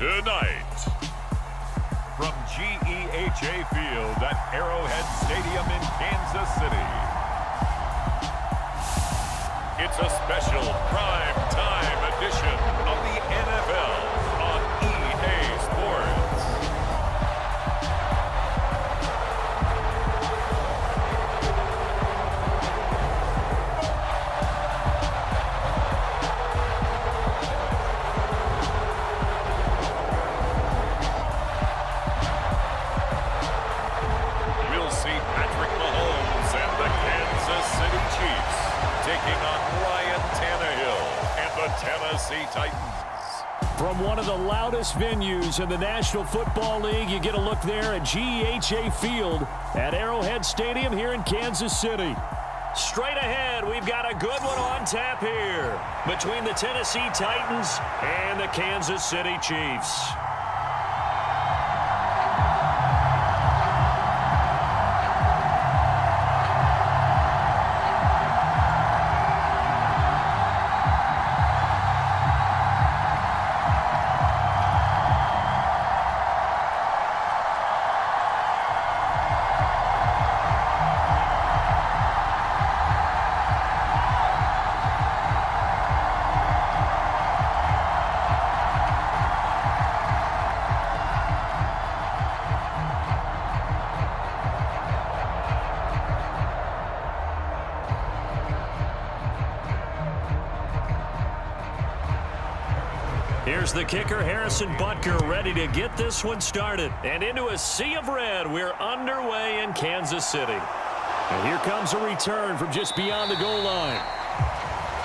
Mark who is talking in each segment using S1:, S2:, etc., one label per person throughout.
S1: Tonight, from GEHA Field at Arrowhead Stadium in Kansas City, it's a special prime time edition of the NFL on EA Sports. We'll see Patrick Mahomes and the Kansas City Chiefs taking on Ryan Tannehill and the Tennessee Titans.
S2: From one of the loudest venues in the National Football League, you get a look there at GEHA Field at Arrowhead Stadium here in Kansas City. Straight ahead, we've got a good one on tap here between the Tennessee Titans and the Kansas City Chiefs. Here's the kicker, Harrison Butker, ready to get this one started. And into a sea of red, we're underway in Kansas City. And here comes a return from just beyond the goal line.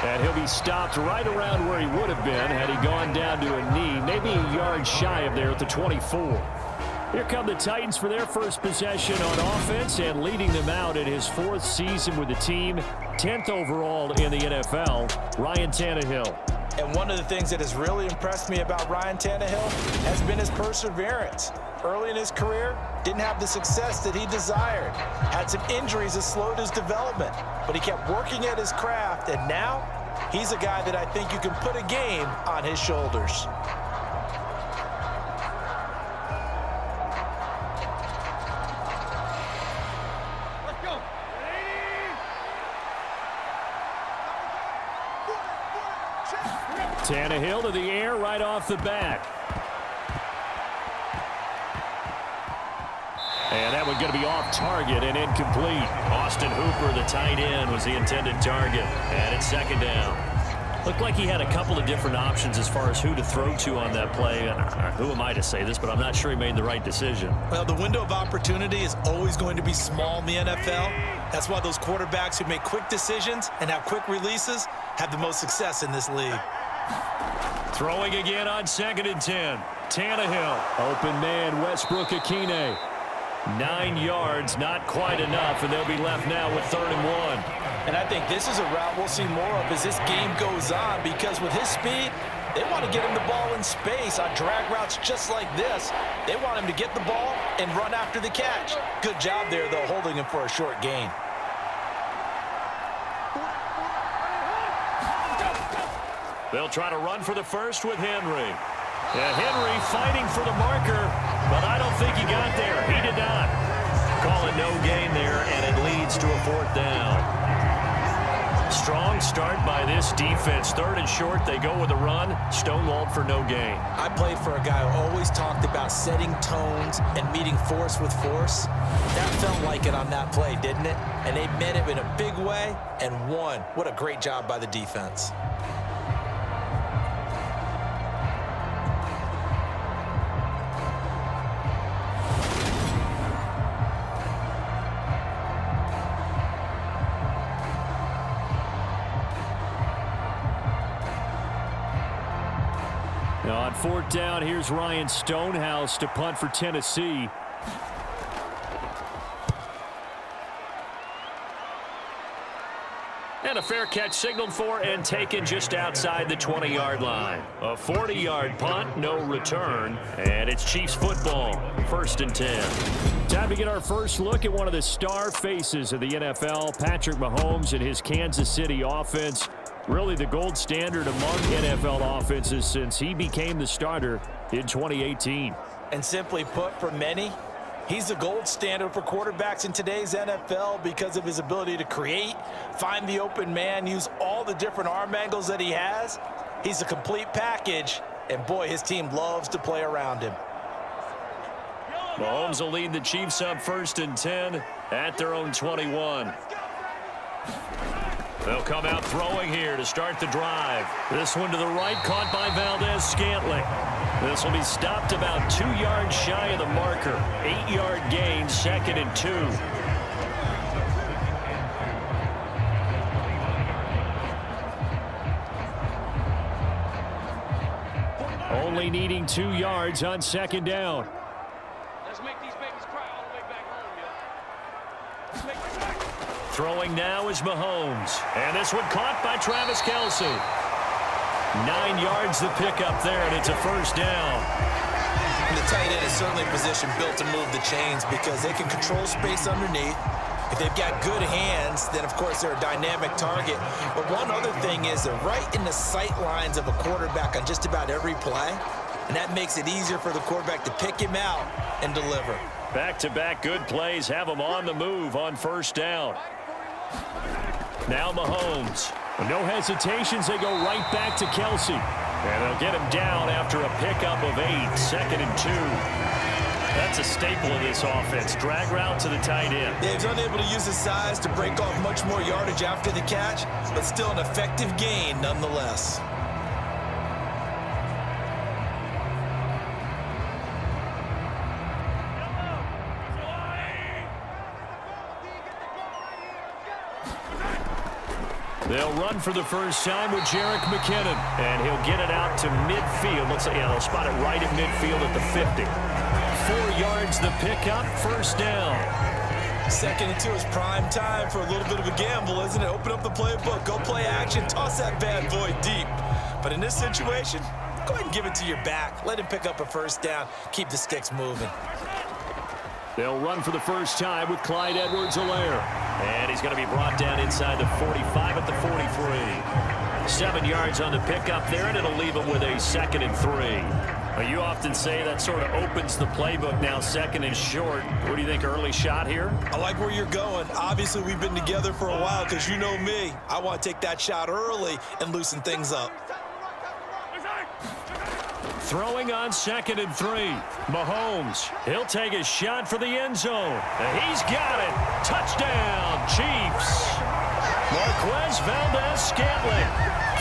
S2: And he'll be stopped right around where he would have been had he gone down to a knee, maybe a yard shy of there at the 24. Here come the Titans for their first possession on offense, and leading them out in his fourth season with the team, 10th overall in the NFL, Ryan Tannehill.
S3: And one of the things that has really impressed me about Ryan Tannehill has been his perseverance. Early in his career, didn't have the success that he desired. Had some injuries that slowed his development, but he kept working at his craft, and now he's a guy that I think you can put a game on his shoulders.
S2: Tannehill to the air right off the bat. And that one going to be off target and incomplete. Austin Hooper, the tight end, was the intended target. And it's second down. Looked like he had a couple of different options as far as who to throw to on that play. And who am I to say this, but I'm not sure he made the right decision.
S3: Well, the window of opportunity is always going to be small in the NFL. That's why those quarterbacks who make quick decisions and have quick releases have the most success in this league.
S2: Throwing again on 2nd and 10. Tannehill. Open man, Westbrook-Ikhine. 9 yards, not quite enough, and they'll be left now with 3rd and 1.
S3: And I think this is a route we'll see more of as this game goes on, because with his speed, they want to get him the ball in space on drag routes just like this. They want him to get the ball and run after the catch. Good job there, though, holding him for a short gain.
S2: They'll try to run for the first with Henry. Yeah, Henry fighting for the marker, but I don't think he got there. He did not. Call it no gain there, and it leads to a 4th down. Strong start by this defense. 3rd and short, they go with a run. Stonewalled for no gain.
S3: I played for a guy who always talked about setting tones and meeting force with force. That felt like it on that play, didn't it? And they met it in a big way and won. What a great job by the defense.
S2: Now on 4th down, here's Ryan Stonehouse to punt for Tennessee. And a fair catch signaled for and taken just outside the 20-yard line. A 40-yard punt, no return, and it's Chiefs football, 1st and 10. Time to get our first look at one of the star faces of the NFL, Patrick Mahomes and his Kansas City offense. Really the gold standard among NFL offenses since he became the starter in 2018.
S3: And simply put, for many, he's the gold standard for quarterbacks in today's NFL because of his ability to create, find the open man, use all the different arm angles that he has. He's a complete package, and boy, his team loves to play around him.
S2: Mahomes will lead the Chiefs up 1st and 10 at their own 21. They'll come out throwing here to start the drive. This one to the right, caught by Valdez-Scantling. This will be stopped about 2 yards shy of the marker. 8-yard gain, 2nd and 2. Only needing 2 yards on 2nd down.
S4: Let's make these babies cry all the way back home, yo. Let's make them cry.
S2: Throwing now is Mahomes. And this one caught by Travis Kelce. 9 yards the pickup there, and it's a 1st down.
S3: The tight end is certainly a position built to move the chains because they can control space underneath. If they've got good hands, then, of course, they're a dynamic target. But one other thing is they're right in the sight lines of a quarterback on just about every play, and that makes it easier for the quarterback to pick him out and deliver.
S2: Back-to-back good plays have them on the move on 1st down. Now Mahomes. No hesitations, they go right back to Kelce. And they'll get him down after a pickup of 8, 2nd and 2. That's a staple of this offense. Drag route to the tight end.
S3: Yeah, he's unable to use his size to break off much more yardage after the catch, but still an effective gain nonetheless.
S2: They'll run for the first time with Jerick McKinnon, and he'll get it out to midfield. Looks like, yeah, they'll spot it right at midfield at the 50. 4 yards the pickup, 1st down.
S3: 2nd and 2 is prime time for a little bit of a gamble, isn't it? Open up the playbook, go play action, toss that bad boy deep. But in this situation, go ahead and give it to your back. Let him pick up a 1st down, keep the sticks moving.
S2: They'll run for the first time with Clyde Edwards-Helaire. And he's going to be brought down inside the 45 at the 43. 7 yards on the pickup there, and it'll leave him with a 2nd and 3. Well, you often say that sort of opens the playbook now, 2nd and short. What do you think, early shot here?
S3: I like where you're going. Obviously, we've been together for a while because you know me. I want to take that shot early and loosen things up.
S2: Throwing on 2nd and 3. Mahomes, he'll take a shot for the end zone. And he's got it. Touchdown, Chiefs. Marquez Valdez-Scantling,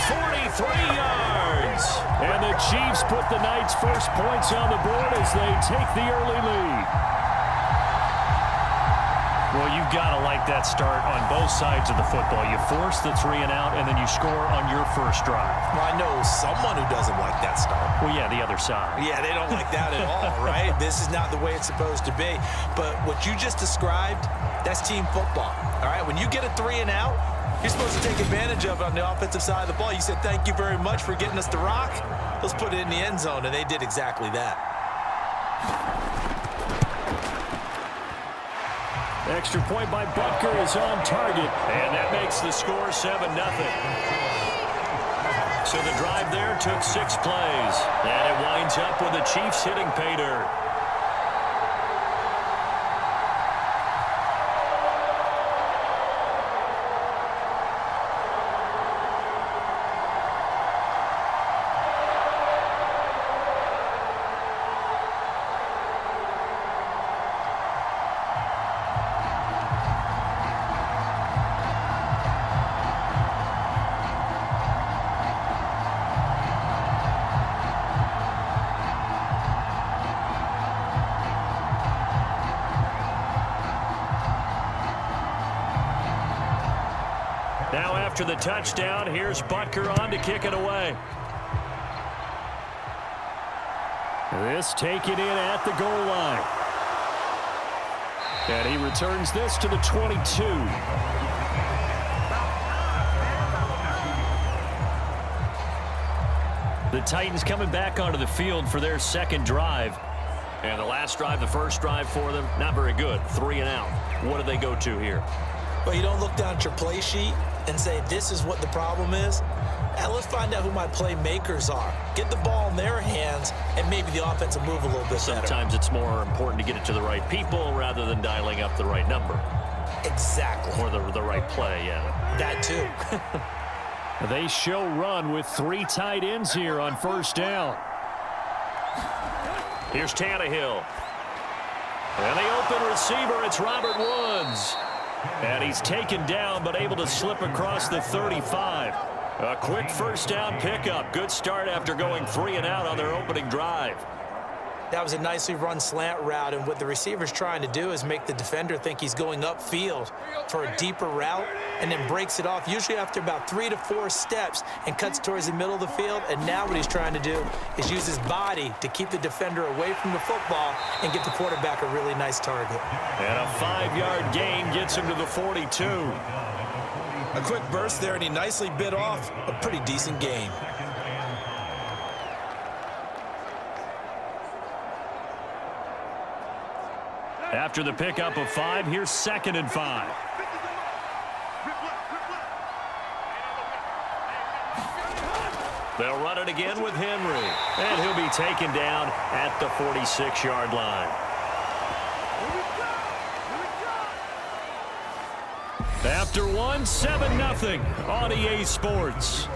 S2: 43 yards. And the Chiefs put the night's first points on the board as they take the early lead. Well, you've got to like that start on both sides of the football. You force the 3 and out, and then you score on your first drive.
S3: Well, I know someone who doesn't like that start.
S2: Well, yeah, the other side.
S3: Yeah, they don't like that at all, right? This is not the way it's supposed to be. But what you just described, that's team football, all right? When you get a 3 and out, you're supposed to take advantage of it on the offensive side of the ball. You said, thank you very much for getting us the rock. Let's put it in the end zone, and they did exactly that.
S2: Extra point by Butker is on target, and that makes the score 7-0. So the drive there took 6 plays, and it winds up with the Chiefs hitting pay dirt. Now after the touchdown, here's Butker on to kick it away. This taken in at the goal line. And he returns this to the 22. The Titans coming back onto the field for their second drive. And the last drive, the first drive for them, not very good. 3 and out. What do they go to here?
S3: Well, you don't look down at your play sheet and say, this is what the problem is? Let's find out who my playmakers are. Get the ball in their hands, and maybe the offense will move a little bit better.
S2: Sometimes it's more important to get it to the right people rather than dialing up the right number.
S3: Exactly.
S2: Or the right play, yeah.
S3: That too.
S2: They show run with 3 tight ends here on first down. Here's Tannehill. And the open receiver, it's Robert Woods. And he's taken down, but able to slip across the 35. A quick first down pickup. Good start after going 3 and out on their opening drive.
S3: That was a nicely run slant route, and what the receiver's trying to do is make the defender think he's going upfield for a deeper route, and then breaks it off, usually after about 3 to 4 steps, and cuts towards the middle of the field. And now what he's trying to do is use his body to keep the defender away from the football and get the quarterback a really nice target.
S2: And a 5-yard gain gets him to the 42.
S3: A quick burst there, and he nicely bit off a pretty decent gain.
S2: After the pickup of 5, here's 2nd and 5. They'll run it again with Henry. And he'll be taken down at the 46-yard line. After 1, 7-0 on EA Sports.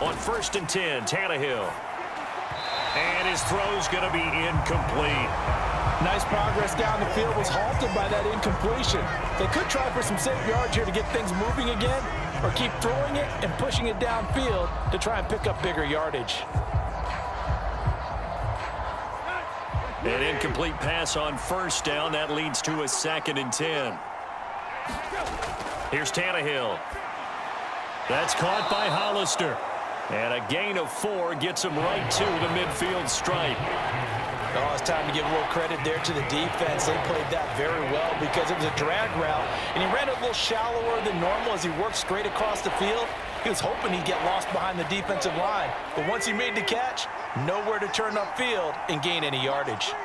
S2: On 1st and 10, Tannehill. And his throw's going to be incomplete.
S3: Nice progress down the field, was halted by that incompletion. They could try for some safe yards here to get things moving again, or keep throwing it and pushing it downfield to try and pick up bigger yardage.
S2: An incomplete pass on 1st down. That leads to a 2nd and 10. Here's Tannehill. That's caught by Hollister. And a gain of 4 gets him right to the midfield stripe.
S3: Oh, it's time to give a little credit there to the defense. They played that very well because it was a drag route, and he ran it a little shallower than normal as he worked straight across the field. He was hoping he'd get lost behind the defensive line, but once he made the catch, nowhere to turn upfield and gain any yardage.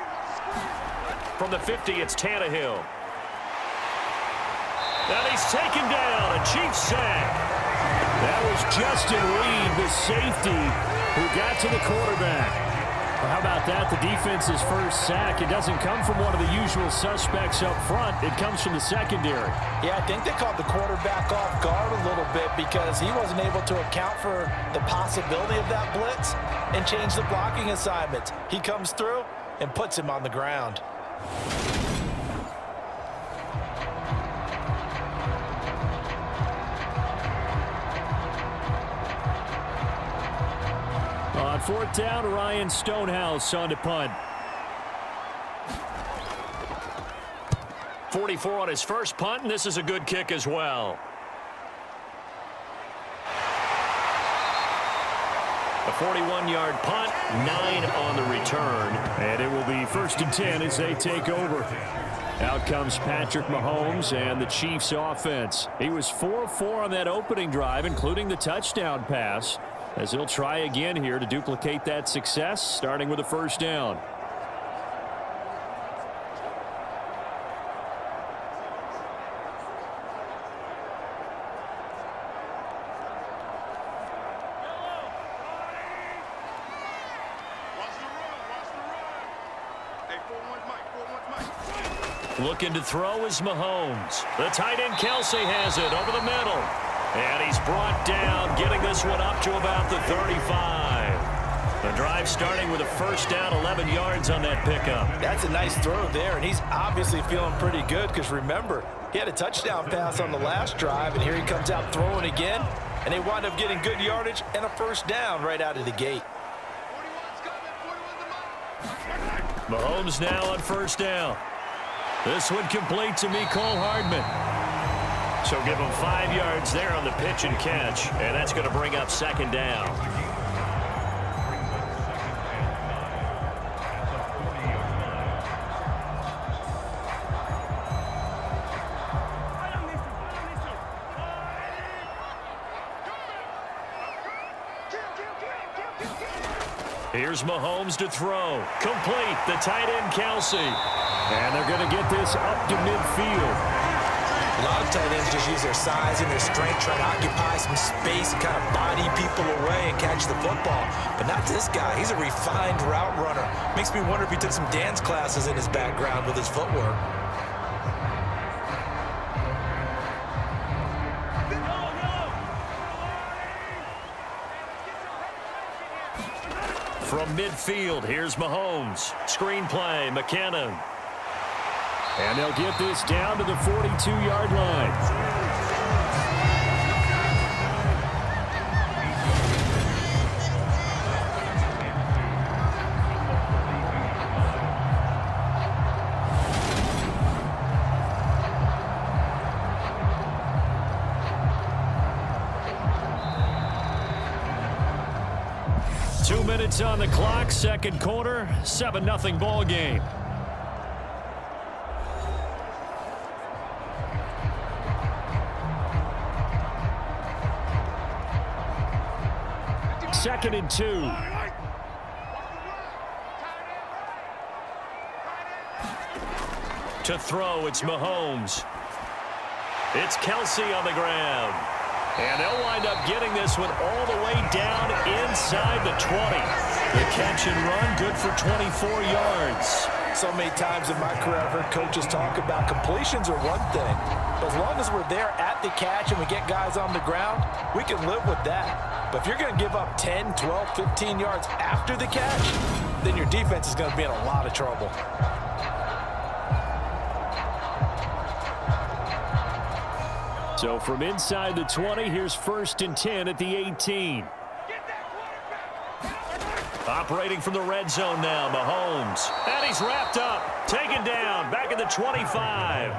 S2: From the 50, it's Tannehill. And he's taken down, a Chiefs sack. That was Justin Reed, the safety, who got to the quarterback. Well, how about that? The defense's first sack. It doesn't come from one of the usual suspects up front. It comes from the secondary.
S3: Yeah, I think they caught the quarterback off guard a little bit because he wasn't able to account for the possibility of that blitz and change the blocking assignments. He comes through and puts him on the ground.
S2: On 4th down, Ryan Stonehouse on to punt. 44 on his first punt, and this is a good kick as well. A 41-yard punt, 9 on the return. And it will be 1st and 10 as they take over. Out comes Patrick Mahomes and the Chiefs offense. He was 4-4 on that opening drive, including the touchdown pass, as he'll try again here to duplicate that success, starting with a 1st down. Looking to throw is Mahomes. The tight end Kelsey has it over the middle. And he's brought down, getting this one up to about the 35. The drive starting with a 1st down, 11 yards on that pickup.
S3: That's a nice throw there, and he's obviously feeling pretty good because remember, he had a touchdown pass on the last drive, and here he comes out throwing again, and they wind up getting good yardage and a 1st down right out of the gate.
S2: Mahomes now on 1st down. This one complete to Mecole Hardman. So give him 5 yards there on the pitch and catch, and that's going to bring up second down. Here's Mahomes to throw. Complete. The tight end, Kelsey. And they're going to get this up to midfield.
S3: A lot of tight ends just use their size and their strength, try to occupy some space and kind of body people away and catch the football. But not this guy. He's a refined route runner. Makes me wonder if he took some dance classes in his background with his footwork.
S2: From midfield, here's Mahomes. Screen play, McKinnon. And they'll get this down to the 42-yard line. 2 minutes on the clock, second quarter, 7-0 ball game. Second and 2. To throw, it's Mahomes. It's Kelsey on the ground. And they'll wind up getting this one all the way down inside the 20. The catch and run, good for 24 yards.
S3: So many times in my career, I've heard coaches talk about completions are one thing. But as long as we're there at the catch and we get guys on the ground, we can live with that. But if you're going to give up 10, 12, 15 yards after the catch, then your defense is going to be in a lot of trouble.
S2: So from inside the 20, here's 1st and 10 at the 18. Operating from the red zone now, Mahomes. And he's wrapped up, taken down, back at the 25.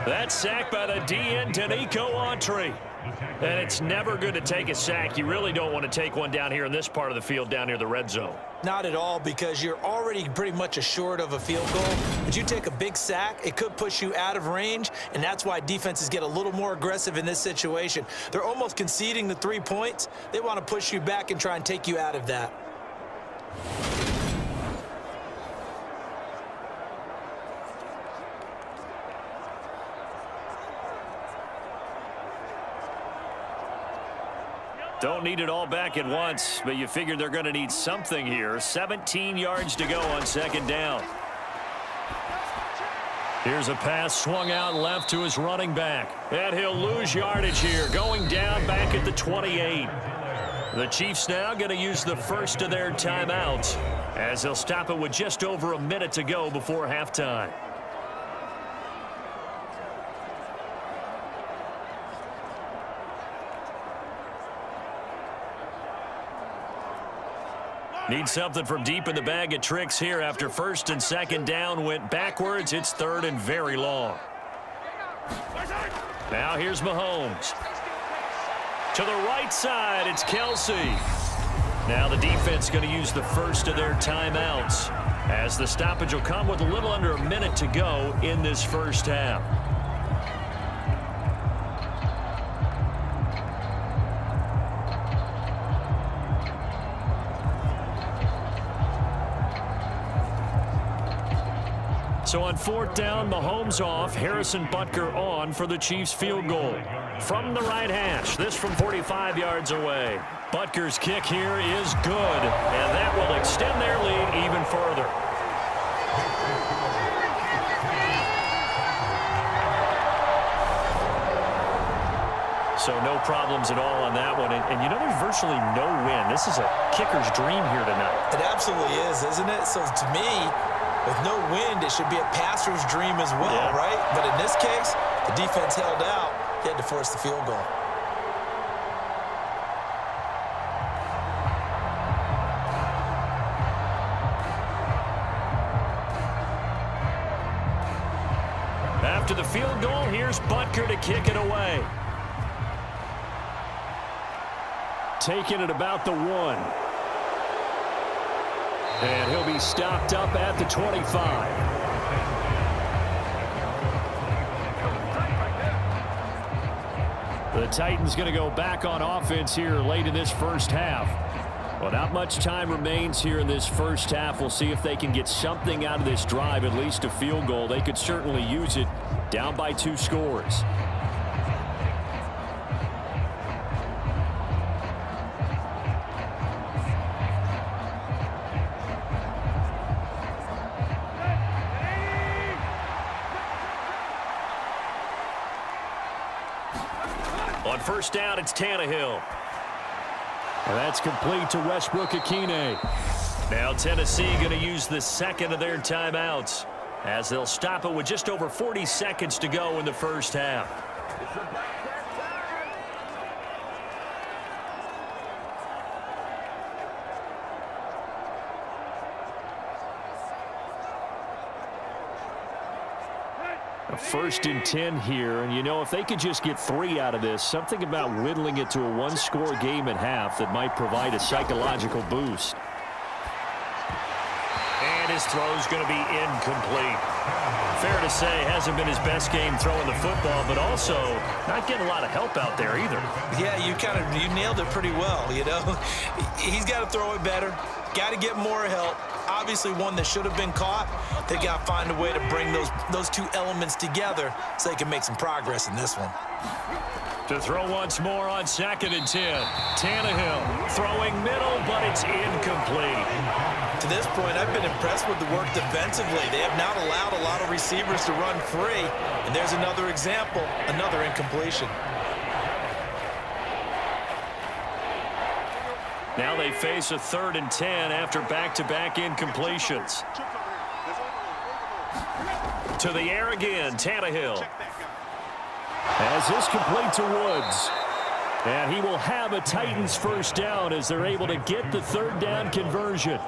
S2: That's sacked by the DN, Danico Autry. And it's never good to take a sack. You really don't want to take one down here in this part of the field, down near the red zone.
S3: Not at all, because you're already pretty much assured of a field goal. But you take a big sack, it could push you out of range, and that's why defenses get a little more aggressive in this situation. They're almost conceding the 3 points. They want to push you back and try and take you out of that.
S2: Don't need it all back at once, but you figure they're going to need something here. 17 yards to go on second down. Here's a pass swung out left to his running back. And he'll lose yardage here, going down back at the 28. The Chiefs now going to use the first of their timeouts, as they'll stop it with just over a minute to go before halftime. Need something from deep in the bag of tricks here after 1st and 2nd down went backwards. It's 3rd and very long. Now here's Mahomes. To the right side, it's Kelsey. Now the defense going to use the first of their timeouts, as the stoppage will come with a little under a minute to go in this first half. So on 4th down, Mahomes off, Harrison Butker on for the Chiefs field goal. From the right hash, this from 45 yards away. Butker's kick here is good, and that will extend their lead even further. So no problems at all on that one. And you know, there's virtually no wind. This is a kicker's dream here tonight.
S3: It absolutely is, isn't it? So to me, with no wind, it should be a passer's dream as well, right? But in this case, the defense held out. They had to force the field goal.
S2: After the field goal, here's here's Butker to kick it away. Taking it about the 1. And he'll be stopped up at the 25. The Titans going to go back on offense here late in this first half. Well, not much time remains here in this first half. We'll see if they can get something out of this drive, at least a field goal. They could certainly use it, down by 2 scores. On first down, it's Tannehill. And that's complete to Westbrook-Ikhine. Now Tennessee going to use the second of their timeouts as they'll stop it with just over 40 seconds to go in the first half. A 1st and 10 here, and you know, if they could just get 3 out of this, something about whittling it to a 1-score game at half that might provide a psychological boost. And his throw's going to be incomplete. Fair to say, hasn't been his best game throwing the football, but also not getting a lot of help out there either.
S3: Yeah, you nailed it pretty well, you know. He's got to throw it better, got to get more help. Obviously one that should have been caught. They got to find a way to bring those 2 elements together so they can make some progress in this one.
S2: To throw once more on 2nd and 10. Tannehill throwing middle, but it's incomplete.
S3: To this point, I've been impressed with the work defensively. They have not allowed a lot of receivers to run free. And there's another example, another incompletion.
S2: Now they face a 3rd and 10 after back-to-back incompletions. To the air again, Tannehill. As this complete to Woods. And he will have a Titans first down as they're able to get the 3rd down conversion.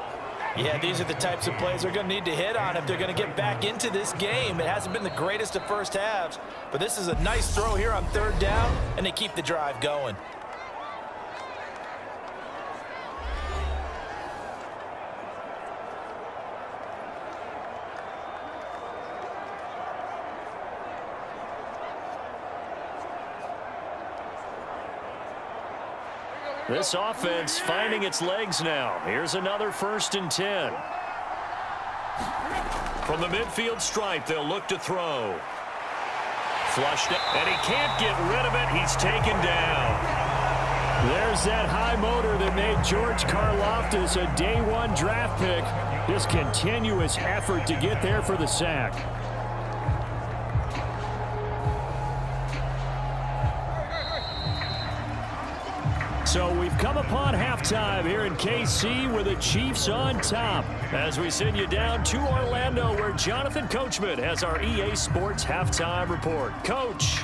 S3: Yeah, these are the types of plays they're going to need to hit on if they're going to get back into this game. It hasn't been the greatest of first halves, but this is a nice throw here on 3rd down, and they keep the drive going.
S2: This offense finding its legs now. Here's another 1st and 10. From the midfield stripe, they'll look to throw. Flushed it, and he can't get rid of it. He's taken down. There's that high motor that made George Karlaftis a day 1 draft pick. Just continuous effort to get there for the sack. So we've come upon halftime here in KC with the Chiefs on top. As we send you down to Orlando where Jonathan Coachman has our EA Sports halftime report. Coach.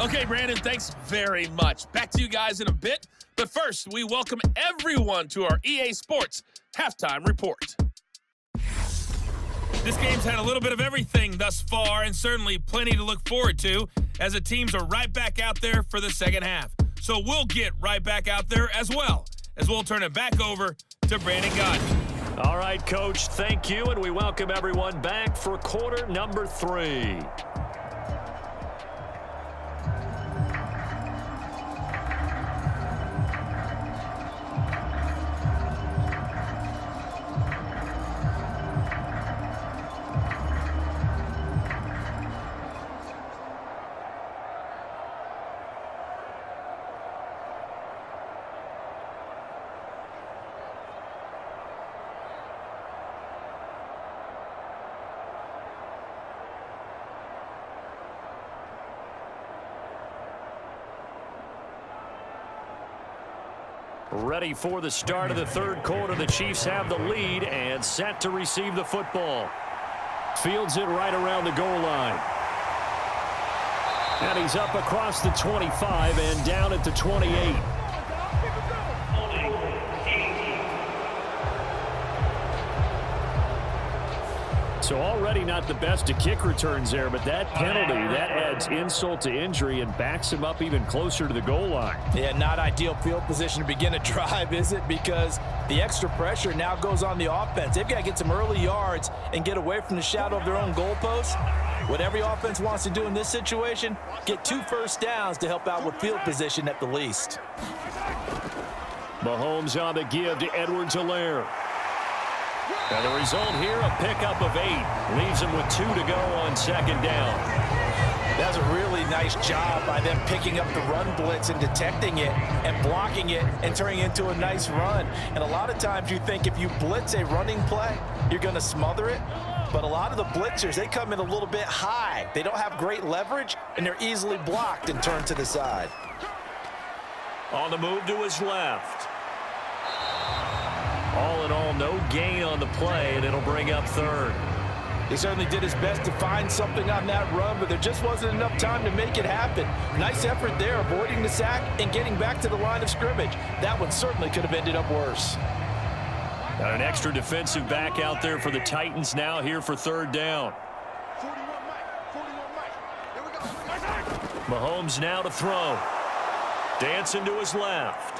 S5: Okay, Brandon, thanks very much. Back to you guys in a bit. But first, we welcome everyone to our EA Sports halftime report. This game's had a little bit of everything thus far, and certainly plenty to look forward to, as the teams are right back out there for the second half. So we'll get right back out there as well, as we'll turn it back over to Brandon Gaudin.
S2: All right, Coach, thank you, and we welcome everyone back for quarter number 3. Ready for the start of the 3rd quarter. The Chiefs have the lead and set to receive the football. Fields it right around the goal line. And he's up across the 25 and down at the 28. So already not the best to kick returns there, but that penalty, that adds insult to injury and backs him up even closer to the goal line.
S3: Yeah, not ideal field position to begin a drive, is it? Because the extra pressure now goes on the offense. They've got to get some early yards and get away from the shadow of their own goalposts. What every offense wants to do in this situation, get 2 first downs to help out with field position at the least.
S2: Mahomes on the give to Edwards-Helaire. And the result here, a pickup of 8. Leaves him with 2 to go on second down.
S3: That's a really nice job by them picking up the run blitz and detecting it and blocking it and turning it into a nice run. And a lot of times you think if you blitz a running play, you're going to smother it. But a lot of the blitzers, they come in a little bit high. They don't have great leverage, and they're easily blocked and turned to the side.
S2: On the move to his left. All in all, no gain on the play, and it'll bring up third.
S3: He certainly did his best to find something on that run, but there just wasn't enough time to make it happen. Nice effort there, avoiding the sack and getting back to the line of scrimmage. That one certainly could have ended up worse.
S2: Got an extra defensive back out there for the Titans now here for third down. Mahomes now to throw. Dancing to his left.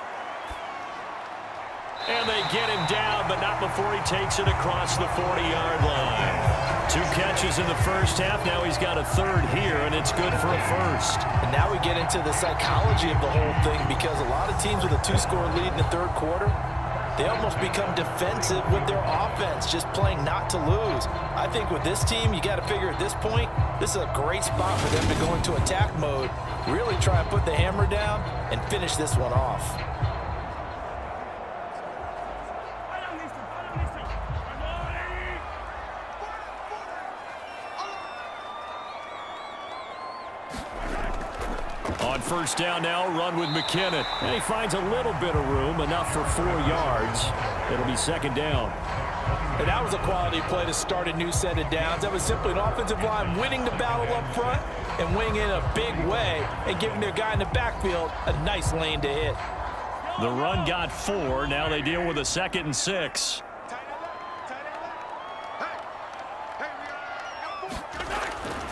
S2: And they get him down, but not before he takes it across the 40-yard line. 2 catches in the first half. Now he's got a third here, and it's good for a first.
S3: And now we get into the psychology of the whole thing, because a lot of teams with a 2-score lead in the third quarter, they almost become defensive with their offense, just playing not to lose. I think with this team, you got to figure at this point, this is a great spot for them to go into attack mode, really try and put the hammer down and finish this one off.
S2: On first down now, run with McKinnon. And he finds a little bit of room, enough for 4 yards. It'll be second down.
S3: And that was a quality play to start a new set of downs. That was simply an offensive line winning the battle up front and winning in a big way and giving their guy in the backfield a nice lane to hit.
S2: The run got 4. Now they deal with a 2nd and 6.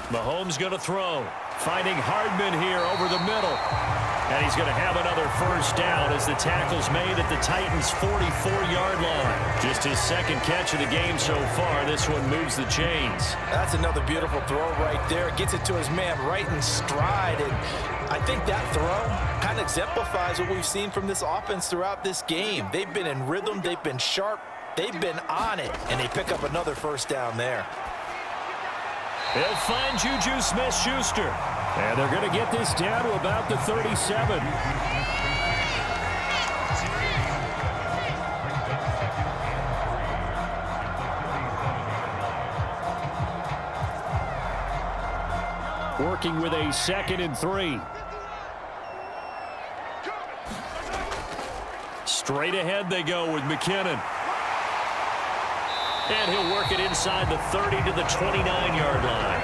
S2: Mahomes going to throw. Finding Hardman here over the middle. And he's going to have another first down as the tackle's made at the Titans' 44-yard line. Just his 2nd catch of the game so far. This one moves the chains.
S3: That's another beautiful throw right there. Gets it to his man right in stride. And I think that throw kind of exemplifies what we've seen from this offense throughout this game. They've been in rhythm. They've been sharp. They've been on it. And they pick up another first down there.
S2: They'll find Juju Smith-Schuster. And they're going to get this down to about the 37. Working with a 2nd and 3. Straight ahead they go with McKinnon. And he'll work it inside the 30 to the 29-yard line.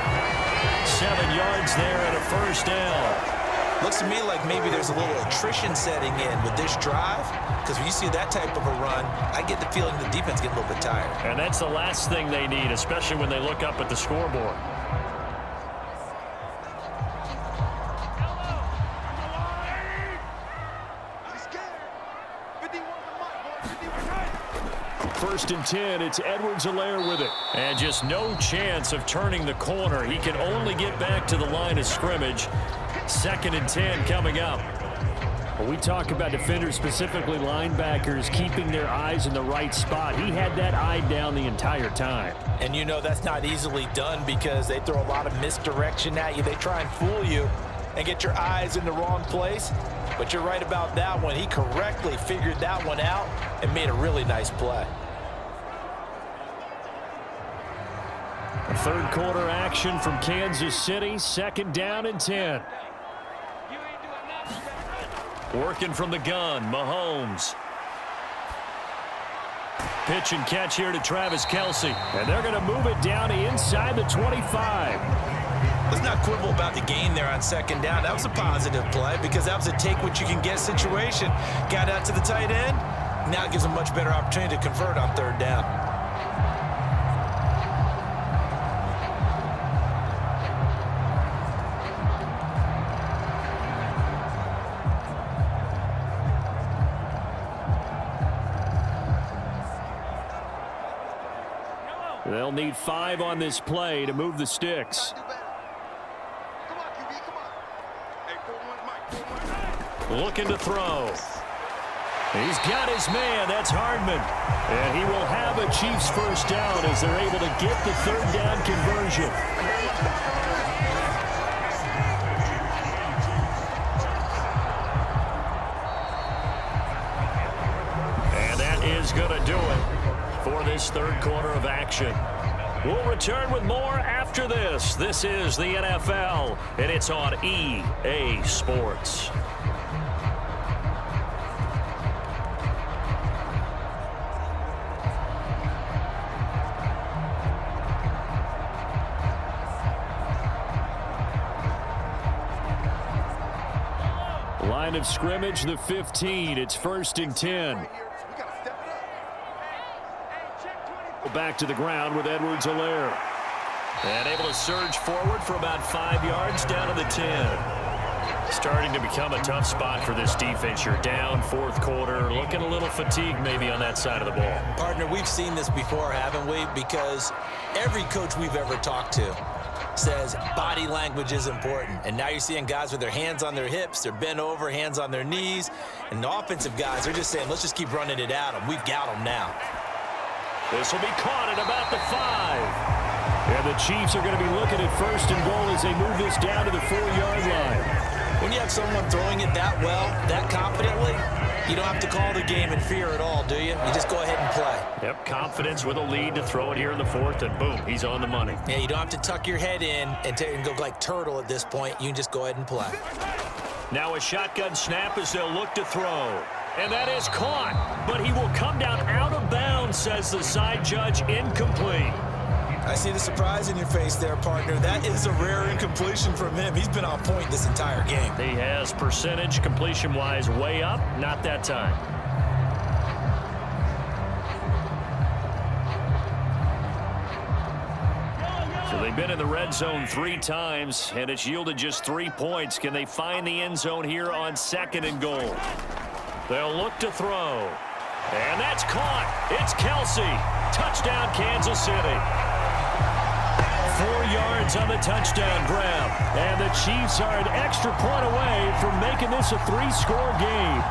S2: 7 yards there and a first down.
S3: Looks to me like maybe there's a little attrition setting in with this drive, because when you see that type of a run, I get the feeling the defense gets a little bit tired.
S2: And that's the last thing they need, especially when they look up at the scoreboard. First and 10, it's Edwards-Helaire with it. And just no chance of turning the corner. He can only get back to the line of scrimmage. 2nd and 10 coming up. When we talk about defenders, specifically linebackers, keeping their eyes in the right spot, he had that eye down the entire time.
S3: And you know that's not easily done because they throw a lot of misdirection at you. They try and fool you and get your eyes in the wrong place. But you're right about that one. He correctly figured that one out and made a really nice play.
S2: Third quarter action from Kansas City. 2nd down and 10. Working from the gun, Mahomes. Pitch and catch here to Travis Kelce. And they're going to move it down to inside the 25.
S3: Let's not quibble about the gain there on 2nd down. That was a positive play because that was a take-what-you-can-get situation. Got out to the tight end. Now it gives a much better opportunity to convert on 3rd down.
S2: need 5 on this play to move the sticks. Looking to throw. He's got his man. That's Hardman. And he will have a Chiefs first down as they're able to get the third down conversion. And that is going to do it for this third quarter of action. We'll return with more after this. This is the NFL, and it's on EA Sports. Line of scrimmage, the 15. It's 1st and 10. Back to the ground with Edwards-Helaire. And able to surge forward for about 5 yards down to the 10. Starting to become a tough spot for this defense. You're down, fourth quarter, looking a little fatigued maybe on that side of the ball.
S3: Partner, we've seen this before, haven't we? Because every coach we've ever talked to says body language is important. And now you're seeing guys with their hands on their hips, they're bent over, hands on their knees. And the offensive guys, they're just saying, let's just keep running it at them. We've got them now.
S2: This will be caught at about the 5. And the Chiefs are going to be looking at 1st and goal as they move this down to the 4-yard line.
S3: When you have someone throwing it that well, that confidently, you don't have to call the game in fear at all, do you? You just go ahead and play.
S2: Yep, confidence with a lead to throw it here in the 4th, and boom, he's on the money.
S3: Yeah, you don't have to tuck your head in and go like turtle at this point. You can just go ahead and play.
S2: Now a shotgun snap as they'll look to throw. And that is caught, but he will come down out of bounds, says the side judge, incomplete.
S3: I see the surprise in your face there, partner. That is a rare incompletion from him. He's been on point this entire game.
S2: He has percentage completion-wise way up, not that time. So they've been in the red zone 3 times, and it's yielded just 3 points. Can they find the end zone here on 2nd and goal? They'll look to throw. And that's caught. It's Kelsey. Touchdown, Kansas City. 4 yards on the touchdown grab. And the Chiefs are an extra point away from making this a 3-score game.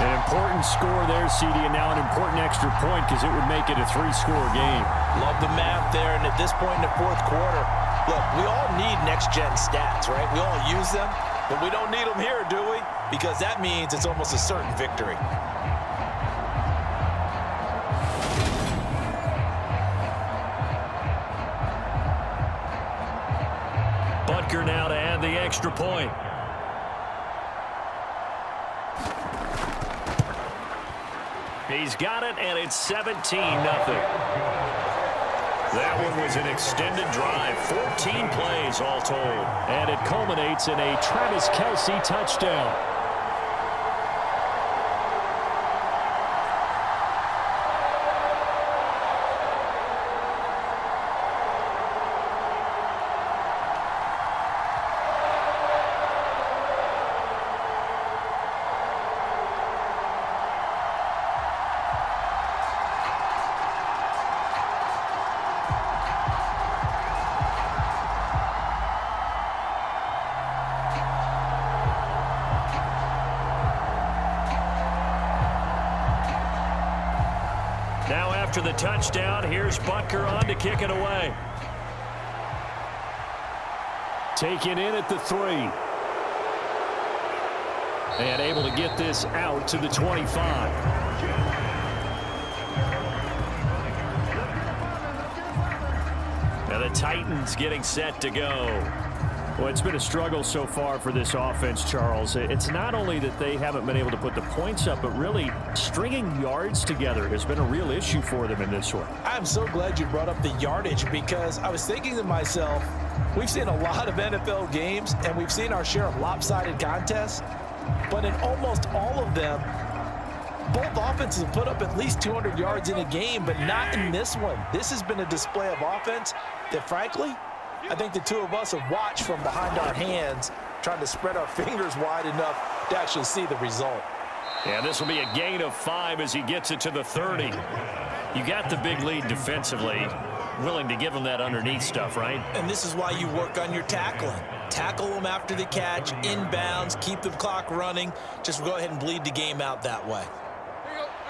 S2: An important score there, CD, and now an important extra point because it would make it a 3-score game.
S3: Love the math there, and at this point in the 4th quarter, look, we all need next-gen stats, right? We all use them, but we don't need them here, do we? Because that means it's almost a certain victory.
S2: Butker now to add the extra point. He's got it, and it's 17-0. That one was an extended drive, 14 plays all told. And it culminates in a Travis Kelce touchdown. Now after the touchdown, here's Butker on to kick it away. Taken in at the 3. And able to get this out to the 25. Now the Titans getting set to go. Well, it's been a struggle so far for this offense, Charles. It's not only that they haven't been able to put the points up, but really stringing yards together has been a real issue for them in this one.
S3: I'm so glad you brought up the yardage because I was thinking to myself, we've seen a lot of NFL games and we've seen our share of lopsided contests, but in almost all of them, both offenses have put up at least 200 yards in a game, but not in this one. This has been a display of offense that, frankly, I think the two of us have watched from behind our hands, trying to spread our fingers wide enough to actually see the result.
S2: Yeah, this will be a gain of 5 as he gets it to the 30. You got the big lead defensively. willing to give them that underneath stuff, right?
S3: And this is why you work on your tackling. Tackle them after the catch, inbounds, keep the clock running. Just go ahead and bleed the game out that way.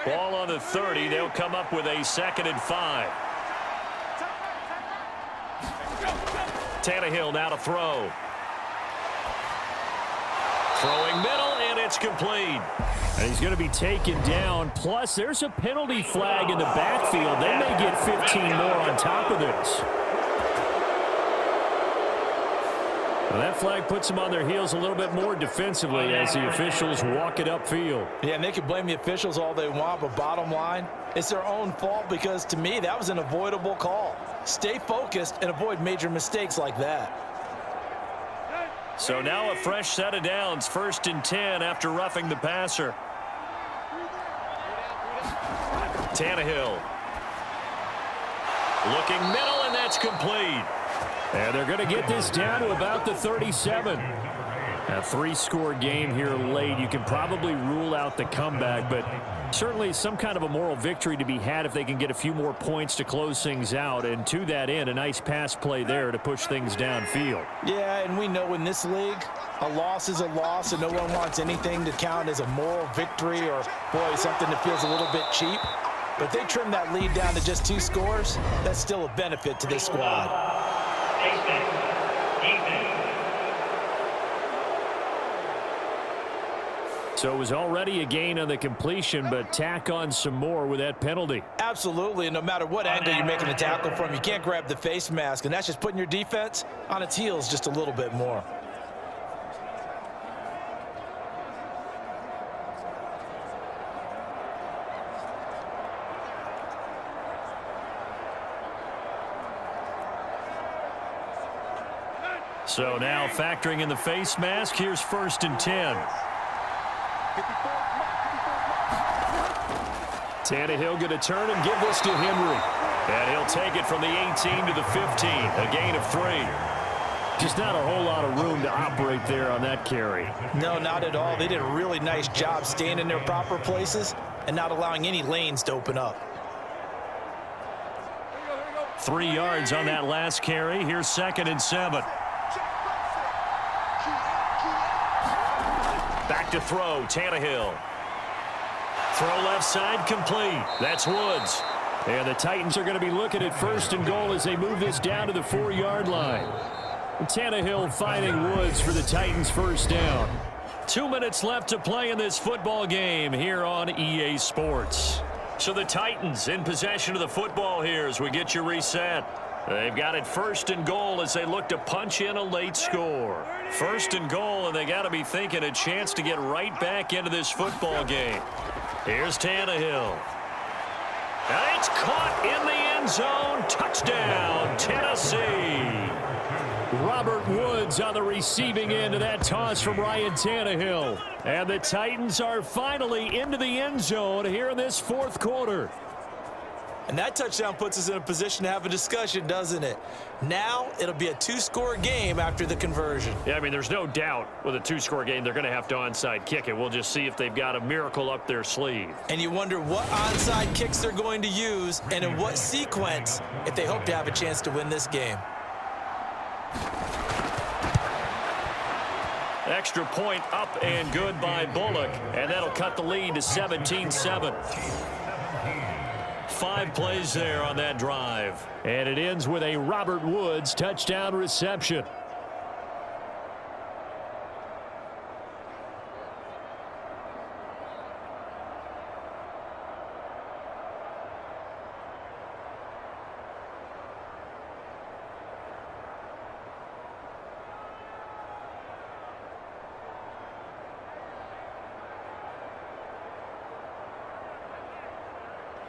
S2: Ball on the 30. They'll come up with a 2nd and 5. Tannehill now to throw. Throwing middle, and it's complete. And he's going to be taken down. Plus, there's a penalty flag in the backfield. They may get 15 more on top of this. Well, that flag puts them on their heels a little bit more defensively as the officials walk it upfield.
S3: Yeah, and they can blame the officials all they want, but bottom line, it's their own fault because, to me, that was an avoidable call. Stay focused and avoid major mistakes like that.
S2: So now a fresh set of downs, 1st and 10 after roughing the passer. Tannehill. Looking middle, and that's complete. And they're going to get this down to about the 37. A 3-score game here late. You can probably rule out the comeback, but certainly some kind of a moral victory to be had if they can get a few more points to close things out. And to that end, a nice pass play there to push things downfield.
S3: Yeah, and we know in this league, a loss is a loss, and no one wants anything to count as a moral victory or, boy, something that feels a little bit cheap. But if they trim that lead down to just 2 scores, that's still a benefit to this squad.
S2: So it was already a gain on the completion, but tack on some more with that penalty.
S3: Absolutely, and no matter what angle you're making a tackle from, you can't grab the face mask, and that's just putting your defense on its heels just a little bit more.
S2: So now factoring in the face mask, here's 1st and 10. Tannehill going to turn and give this to Henry. And he'll take it from the 18 to the 15, a gain of 3. Just not a whole lot of room to operate there on that carry.
S3: No, not at all. They did a really nice job staying in their proper places and not allowing any lanes to open up.
S2: 3 yards on that last carry. Here's 2nd and 7. Back to throw, Tannehill. Throw left side, complete. That's Woods. And the Titans are going to be looking at 1st and goal as they move this down to the 4-yard line. Tannehill finding Woods for the Titans' 1st down. 2 minutes left to play in this football game here on EA Sports. So the Titans in possession of the football here as we get you reset. They've got it 1st and goal as they look to punch in a late score. 1st and goal, and they got to be thinking a chance to get right back into this football game. Here's Tannehill. And it's caught in the end zone. Touchdown, Tennessee. Robert Woods on the receiving end of that toss from Ryan Tannehill. And the Titans are finally into the end zone here in this 4th quarter.
S3: And that touchdown puts us in a position to have a discussion, doesn't it? Now it'll be a 2-score game after the conversion.
S2: Yeah, I mean, there's no doubt with a 2-score game they're going to have to onside kick it. We'll just see if they've got a miracle up their sleeve.
S3: And you wonder what onside kicks they're going to use and in what sequence if they hope to have a chance to win this game.
S2: Extra point up and good by Bullock, and that'll cut the lead to 17-7. 5 plays there on that drive. And it ends with a Robert Woods touchdown reception.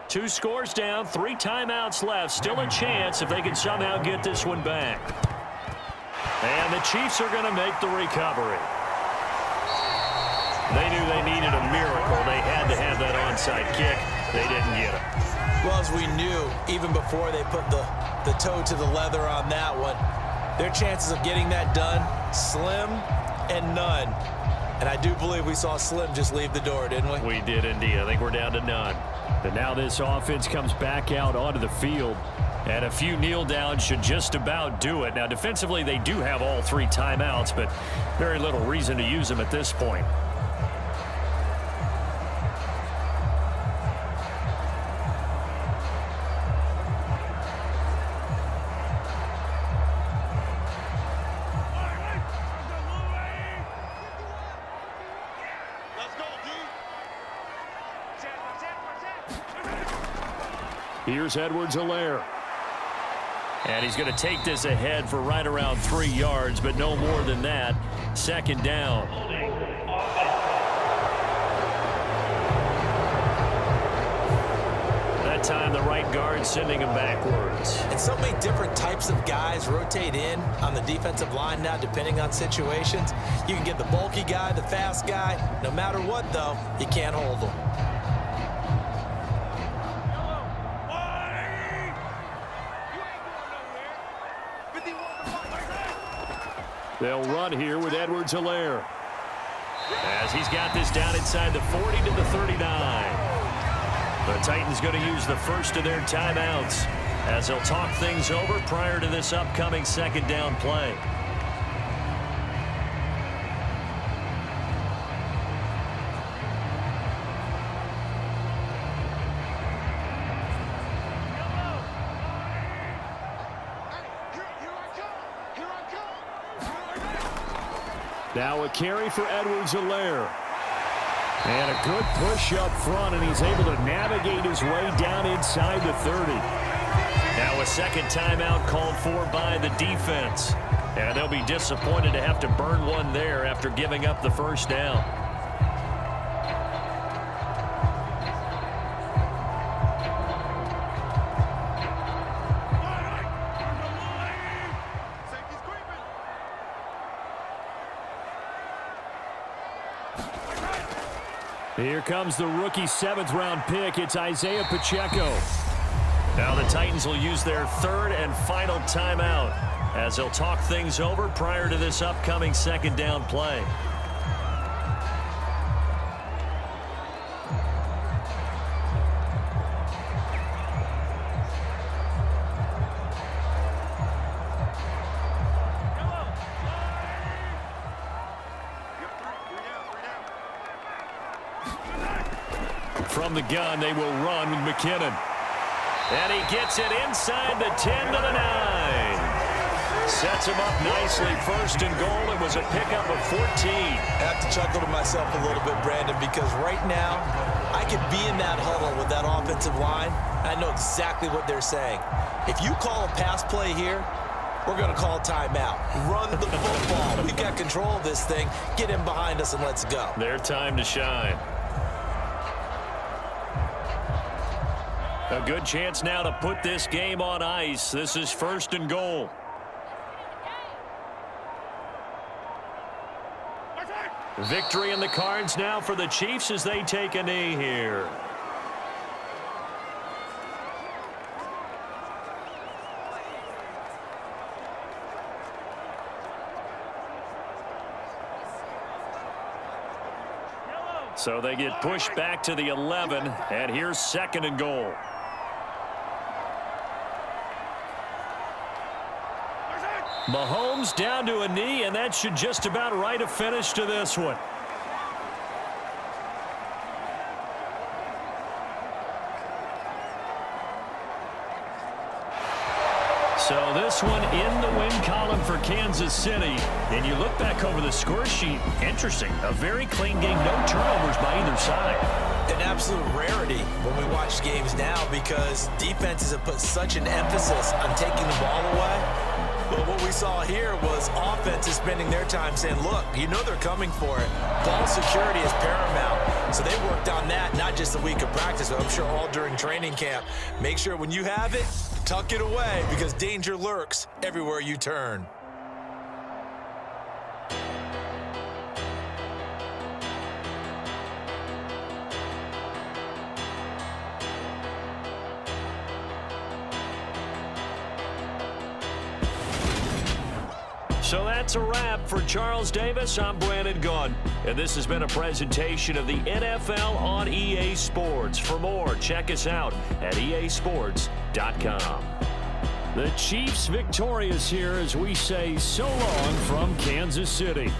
S2: Two scores down, 3 timeouts left. Still a chance if they can somehow get this one back. And the Chiefs are going to make the recovery. They knew they needed a miracle. They had to have that onside kick. They didn't get it.
S3: Well, as we knew, even before they put the toe to the leather on that one, their chances of getting that done, slim and none. And I do believe we saw Slim just leave the door, didn't we?
S2: We did indeed. I think we're down to none. And now this offense comes back out onto the field. And a few kneel downs should just about do it. Now, defensively, they do have all 3 timeouts, but very little reason to use them at this point. Here's Edwards-Helaire. And he's going to take this ahead for right around 3 yards, but no more than that. Second down. That time the right guard sending him backwards.
S3: And so many different types of guys rotate in on the defensive line now, depending on situations. You can get the bulky guy, the fast guy. No matter what, though, you can't hold them.
S2: They'll run here with Edwards-Helaire, as he's got this down inside the 40 to the 39. The Titans going to use the first of their timeouts as they'll talk things over prior to this upcoming second down play. Now a carry for Edwards-Helaire. And a good push up front, and he's able to navigate his way down inside the 30. Now a second timeout called for by the defense. And they'll be disappointed to have to burn one there after giving up the first down. Here comes the rookie 7th-round pick. It's Isaiah Pacheco. Now the Titans will use their 3rd and final timeout as they'll talk things over prior to this upcoming second down play. From the gun, they will run with McKinnon. And he gets it inside the 10 to the 9. Sets him up nicely. 1st and goal. It was a pickup of 14.
S3: I have to chuckle to myself a little bit, Brandon, because right now I could be in that huddle with that offensive line. I know exactly what they're saying. If you call a pass play here, we're going to call timeout. Run the football. We've got control of this thing. Get in behind us and let's go.
S2: Their time to shine. A good chance now to put this game on ice. This is 1st and goal. Victory in the cards now for the Chiefs as they take a knee here. So they get pushed back to the 11, and here's 2nd and goal. Mahomes down to a knee, and that should just about write a finish to this one. So this one in the win column for Kansas City. And you look back over the score sheet, interesting. A very clean game, no turnovers by either side.
S3: An absolute rarity when we watch games now because defenses have put such an emphasis on taking the ball away. But what we saw here was offenses spending their time saying, look, you know they're coming for it. Ball security is paramount. So they worked on that not just a week of practice, but I'm sure all during training camp. Make sure when you have it, tuck it away because danger lurks everywhere you turn.
S2: So that's a wrap for Charles Davis. I'm Brandon Gunn, and this has been a presentation of the NFL on EA Sports. For more, check us out at easports.com. The Chiefs victorious here as we say so long from Kansas City.